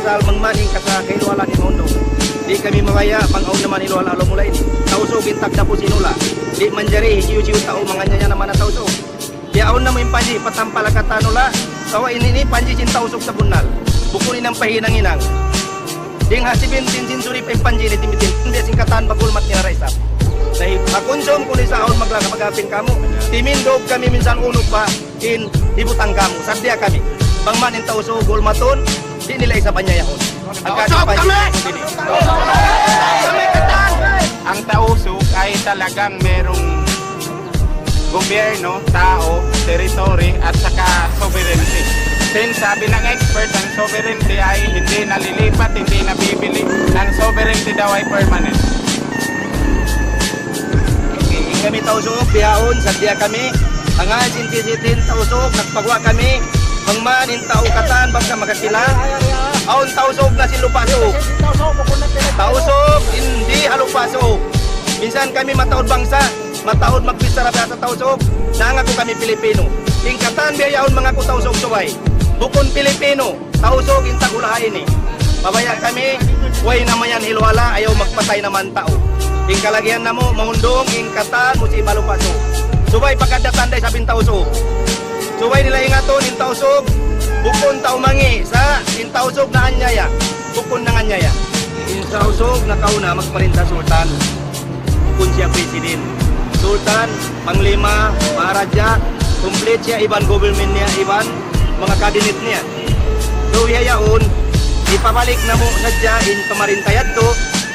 asal mangmaning ka sa kailuhala ni Mondo. Di kami mawaya pang-aw naman iluhala alo mulay ni. Tausog intag na po sinula. Di manjari hiyo-hiyo tao mga nya naman na tausog. Di aon na mo yung panji patampal katanula. Sawa ini panji sin tausog sa bunal. Bukunin ng pahinang-inang. Ding hasibin sin suri pa yung panji ni timitin. Hindi singkatan bagulmat ni Raisap. Dahil makonsom kung sa aon magagapin kamo. Timindog kami minsan unog pa in ibutang kamo. Sadya kami. Pangman in tausog gulmaton. Di nila isa panyayahon. Tausog kami! Ang tausog ay talagang merong gobyerno, tao, territory at saka sovereignty. Since sabi ng expert, ang sovereignty ay hindi nalilipat, hindi nabibili. Ang sovereignty daw ay permanent. Okay, kami tausog, biyaon, sadya kami. Ang sinti-sintin tausog, nagpagwa kami. Mangmanin tao katan, baka magkakila. Aon tausog na silupasog. Tausog, hindi halupasog. Minsan kami mataod bangsa, mataod magpisara sa tausog. Nangako kami Pilipino. Ingkatan biyayaon mga ko tausog suway. Bukon Pilipino, tausog intag ulahain eh. Pabaya kami, way naman yan hilwala, ayaw magpatay naman tao. Ing kalagyan na mo, mahundong, ingkatan, musiba lupasog. Suway pagkadatan day sabing tausog. Suway nila ingaton, intausog, bukon tao mangi sa intausog na anyaya, bukon ng anyaya. Intausog na kauna magparinta sultan, bukon siya president. Sultan, panglima, maharaja, complete siya, iban government niya, iban mga cabinet niya. So yayaon, ipabalik na mo sadya in pamarintayad to,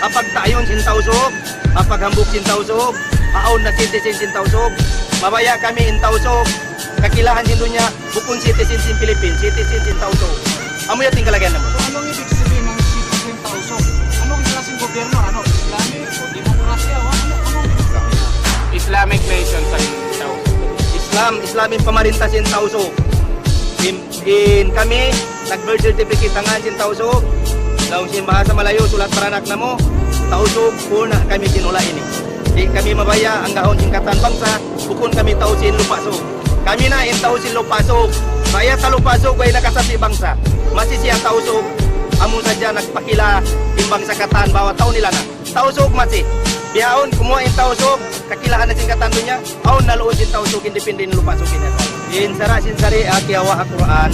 apag tayon sintausog, apag hambuk sintausog, aon na citizen sintausog, mabaya kami intausog, kakilahan din doon niya, bukon citizen sin Philippines, citizen sin tausog. Amo yating kalagyan naman. So anong ibig sabihin ng citizen tausog? Anong klaseng gobyerno? Ano? Islamic o demokrasya? Anong ibig sabihin? Islamic nation sa tausog. Islamin pamarinta sin tausog. In kami, nag-birth certificate nga sin tausog. Laong sin bahasa Malayo, sulat paranak na mo, tausog, una kami sinula ini. Di kami mabaya, ang gahon sin katan bangsa, bukon kami tausin lupasog. Kami na intaw si Lupasog. Kaya sa Lupasog ay nakasabi bangsa. Masisiya tausog. Amo na dyan nagpakila imbang sa katan. Bawat taon nila na. Tausog masi. Biyaon, kumuha yung tausog. Kakilahan na sing katan doon niya. Aon naluod yung tausog. Independent Lupasog. Insara sinsari akiyawa Quran.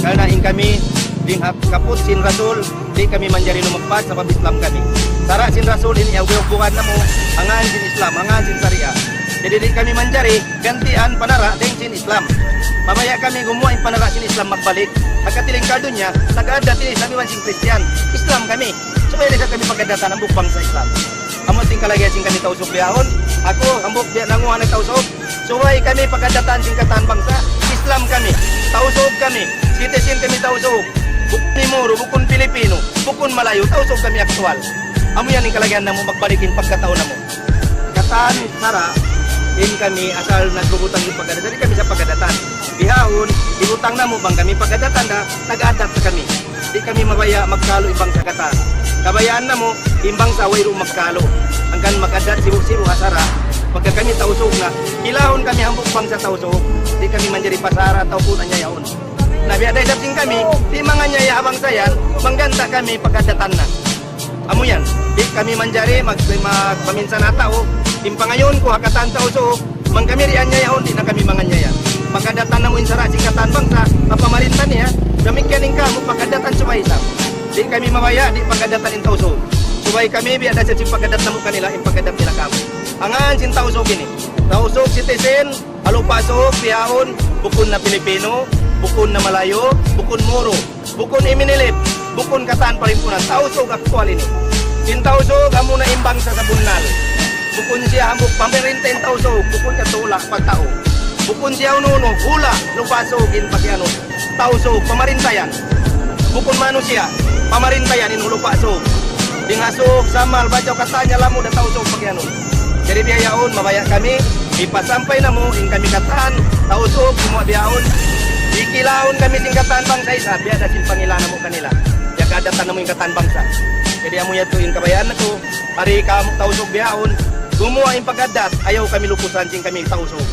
Karena in kami ding kaput sin Rasul. Di kami manjari lumagpad sa pabislam kami. Sara sin Rasul ini bukan na mo. Angan sin Islam, angan sin Syariah. Jadi di kami manjari, gantian panara ding sin Islam. Mamaya kami gumawa yung panara sin Islam magbalik. Pagkatiling kardunya, nag-aada din sa miwan sin Christian. Islam kami. So pwede kami pagkadatan ang bukbang sa Islam. Amo ting kalagay sin kami tausog biyahon. Ako, ang buk biya nanguha ng tausog. So way kami pagkadatan sin katan bangsa. Islam kami. Tausog kami. Citizen kami tausog. Bukun ni Moro, bukun Pilipino, bukun Malayo, tausog kami aktual. Amo yan yung kalagyan na mo magbalikin pagkataon na mo. Katan, Sara, in kami asal nagbubutang yung pagkadatan, di kami sa pagkadatan. Bihahon, ibutang na mo bang kami pagkadatan na nag-adat sa kami. Di kami mabaya magkalo ibang sa katan. Kabayaan na mo, imbang sa wayro magkalo. Hanggang mag-adat siru-siru asara, pagka kami tausog na, kilahon kami hambuk bang sa tausog, di kami manjari pasara tao po na nyayaon. Nabiaday dating kami, di mga nyaya abang sayan, mangganda kami pagkadatan na. Amo yan, di kami manjari magpaminsan na tao, timpangayon ko hakatan tausog, mangkamirian niya yun, di na kami mga nyaya. Pagkadatan na mo insara singkatan bangsa, papamarintan niya, damikyanin ka mo pagkadatan sumaisap. Di kami mawaya, di pagkadatan in tausog. Subay kami, biada sa pagkadatan mo kanila, in pagkadat nila kamo. Angan sin tausog ini. Tausog citizen, alupasog, biyahon, bukon na Pilipino, bukon na Malayo, bukon Moro, bukon Iminilip, bukon Katan Parimpunan, tausog aktual ini. Sin tausog, amo na imbang sa bunal. Bukun siya hambuk pamirinten tausog, bukun katula pagtao. Bukun siya ununo, hula, lupasogin pakiano, tausog, pamarintayan. Bukun mano siya, pamarintayan in hulupasog. Dingasog, samal, bacaw katanya, lamo na tausog pakiano. Jadi biyayaon, mabaya kami, ipasampay na mo, in kami katan, tausog, kumuha biyaon. Ikilaon kami singkatan bangsa isa, biada sin pangilana mo kanila. Yagadatan na mo yung katan bangsa. Jadi amo yato yung kabayaan na to, hari ka tausog biyaon, gumawa yung pagadat, ayaw kami lupusan sing kami tausog.